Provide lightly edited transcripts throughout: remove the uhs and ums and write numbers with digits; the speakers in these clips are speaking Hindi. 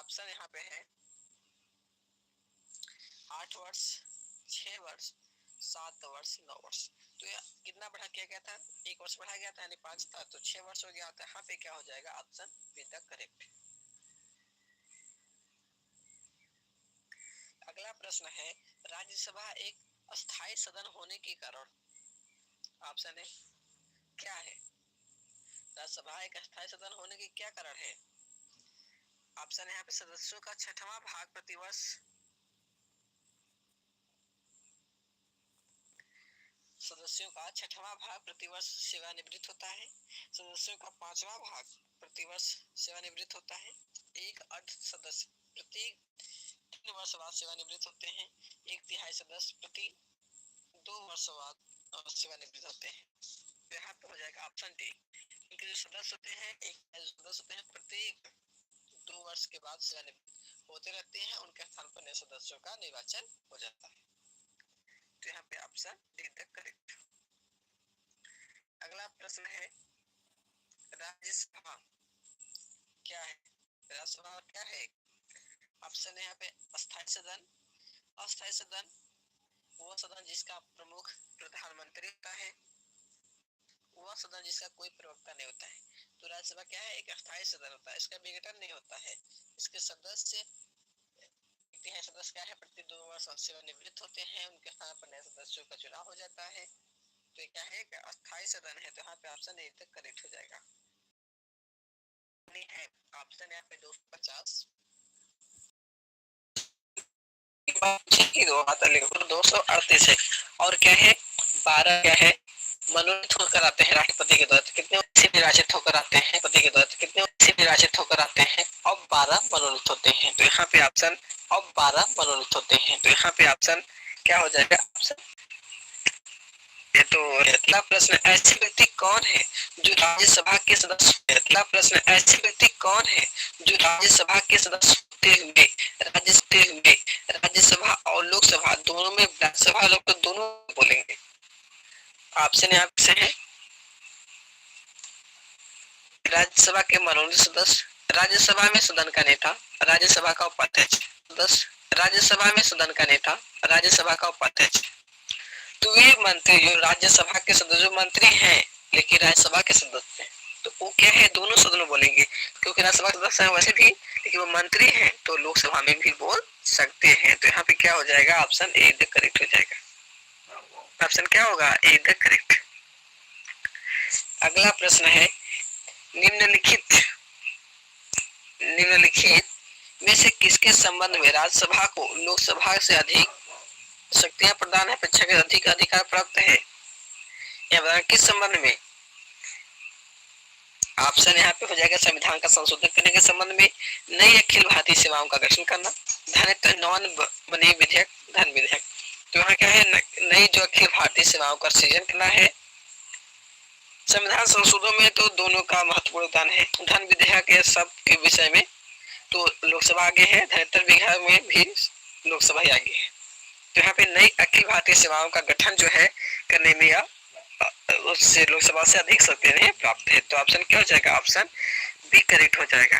ऑप्शन यहाँ पे है 8 वर्ष, 6 वर्ष, 7 वर्ष, 9 वर्ष। तो यह कितना बढ़ा किया गया था? 1 वर्ष बढ़ाया गया था, यानी 5 था, तो 6 वर्ष हो गया। तो यहाँ पे क्या हो जाएगा? Option be the correct. अगला प्रश्न है, राज्यसभा एक अस्थायी सदन होने के कारण, ऑप्शन है क्या है? राज्यसभा एक अस्थायी सदन होने के क्या कारण है? ऑप्शन है यहाँ पे सदस्यों का 6वां भाग प्रतिवर्ष, सदस्यों का 6वां भाग प्रतिवर्ष सेवानिवृत्त होता है, सदस्यों का 5वां भाग प्रतिवर्ष सेवानिवृत्त होता है, एक अर्ध सदस्य प्रत्येक 3 वर्ष बाद सेवानिवृत्त होते हैं, 1/3 सदस्य प्रति 2 वर्ष बाद सेवानिवृत्त होते हैं। तो यहाँ पे हो जाएगा ऑप्शन डी। इनके जो सदस्य होते हैं, एक सदस्य होते हैं प्रत्येक 2 वर्ष के बाद सेवानिवृत्त होते रहते हैं, उनके स्थान पर नए सदस्यों का निर्वाचन हो जाता है। तो यहाँ पे ऑप्शन डी द करेक्ट। अगला प्रश्न है, राज्यसभा क्या है? राज्यसभा क्या है? ऑप्शन है यहाँ पे अस्थायी सदन। अस्थायी सदन वह सदन जिसका प्रमुख प्रधानमंत्री होता है, वह सदन जिसका कोई प्रवक्ता नहीं होता है। तो राज्यसभा क्या है? एक अस्थायी सदन होता है, इसका विघटन नहीं होता है, इसके सदस्य सदस्य क्या है? प्रति 2 वर्ष सेवानिवृत्त होते हैं, उनके स्थान पर नए सदस्यों का चुनाव हो जाता है। तो ये क्या है? अस्थायी सदन है। तो यहाँ पे ऑप्शन ए तक करेक्ट हो जाएगा। है ऑप्शन यहाँ पे 250 238 है, और क्या है? 12 क्या है? मनोनीत होकर आते हैं राष्ट्रपति के द्वारा। तो कितने निर्वाचित होकर आते हैं पति के द्वारा? तो कितने निर्वाचित होकर आते हैं? अब 12 मनोनीत होते हैं। तो यहाँ पे ऑप्शन अब 12 मनोनीत होते हैं। तो यहाँ पे ऑप्शन क्या हो जाएगा? ऑप्शन तो अगला प्रश्न, ऐसे व्यक्ति कौन है जो राज्यसभा के सदस्य? अगला प्रश्न, ऐसे व्यक्ति कौन है जो राज्यसभा के सदस्य होते हुए राज्यसभा और लोकसभा दोनों में, राज्यसभा लोग तो दोनों बोलेंगे। ऑप्शन यहाँ से है राज्यसभा के मनोनीत सदस्य, राज्यसभा में सदन का नेता, राज्यसभा का उपाध्यक्ष, सदस्य राज्यसभा में सदन का नेता, राज्यसभा का उपाध्यक्ष। तो वे मंत्री जो राज्यसभा के सदस्य, जो मंत्री हैं लेकिन राज्यसभा के सदस्य हैं, तो वो क्या है? दोनों सदनों बोलेंगे, क्योंकि राज्यसभा के सदस्य हैं वैसे भी, लेकिन वो मंत्री हैं तो लोकसभा में भी बोल सकते हैं। तो यहाँ पे क्या हो जाएगा? ऑप्शन ए द करेक्ट हो जाएगा। ऑप्शन क्या होगा? ए द करेक्ट। अगला प्रश्न है, निम्नलिखित में से किसके संबंध में राज्यसभा को लोकसभा से अधिक शक्तियां प्रदान है, अपेक्षाकृत अधिक अधिकार प्राप्त है? या किस संबंध में? ऑप्शन यहाँ पे हो जाएगा संविधान का संशोधन करने के संबंध में, नई अखिल भारतीय सेवाओं का गठन करना, धन नॉन बने विधेयक, धन विधेयक। तो यहाँ क्या है? नई जो अखिल भारतीय सेवाओं का सृजन करना है। संविधान संशोधन में तो दोनों का महत्वपूर्ण योगदान है। धन विधेयक के सब के विषय में तो लोकसभा आगे है, धनतर विधेयक में भी लोकसभा ही आगे है। तो यहाँ पे नई अखिल भारतीय सेवाओं का गठन जो है करने में या उससे लोकसभा से अधिक शक्तियां प्राप्त है। तो ऑप्शन क्या हो जाएगा? ऑप्शन बी करेक्ट हो जाएगा।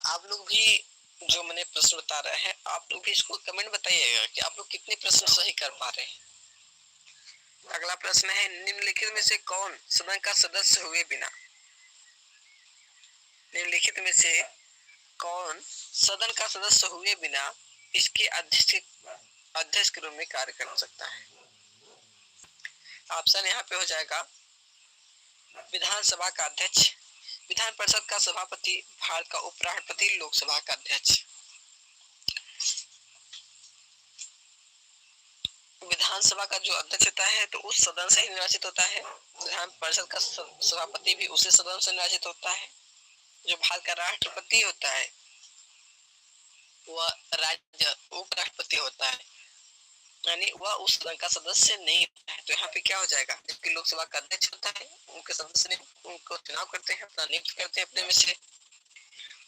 आप लोग भी जो मैंने प्रश्न बता रहे हैं, आप लोग भी इसको कमेंट बताइएगा कि आप लोग कितने प्रश्न सही कर पा रहे हैं। अगला प्रश्न है, निम्नलिखित में से कौन सदन का सदस्य हुए बिना, निम्नलिखित में से कौन सदन का सदस्य हुए बिना इसके अध्यक्ष के रूप में कार्य कर सकता है? ऑप्शन यहाँ पे हो जाएगा विधानसभा का अध्यक्ष, विधान परिषद का सभापति, भारत का उपराष्ट्रपति, लोकसभा का अध्यक्ष। विधानसभा का जो अध्यक्ष होता है तो उस सदन से ही निर्वाचित होता है, विधान परिषद का सभापति भी उसी सदन से निर्वाचित होता है, जो भारत का राष्ट्रपति होता है वह राज्य उपराष्ट्रपति होता है, यानी वह उस सदन का सदस्य नहीं होता है। तो यहाँ पे क्या हो जाएगा? जबकि लोकसभा का अध्यक्ष होता है, उनके सदस्य उनको चुनाव करते हैं, अपना नियुक्त करते हैं अपने में से,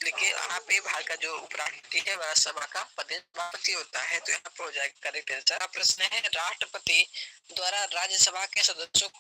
लेकिन यहाँ पे भारत का जो उपराष्ट्रपति है वह सभा का सभापति होता है। तो यहाँ पे हो जाएगा करेक्ट आंसर। प्रश्न है, राष्ट्रपति द्वारा राज्यसभा के सदस्यों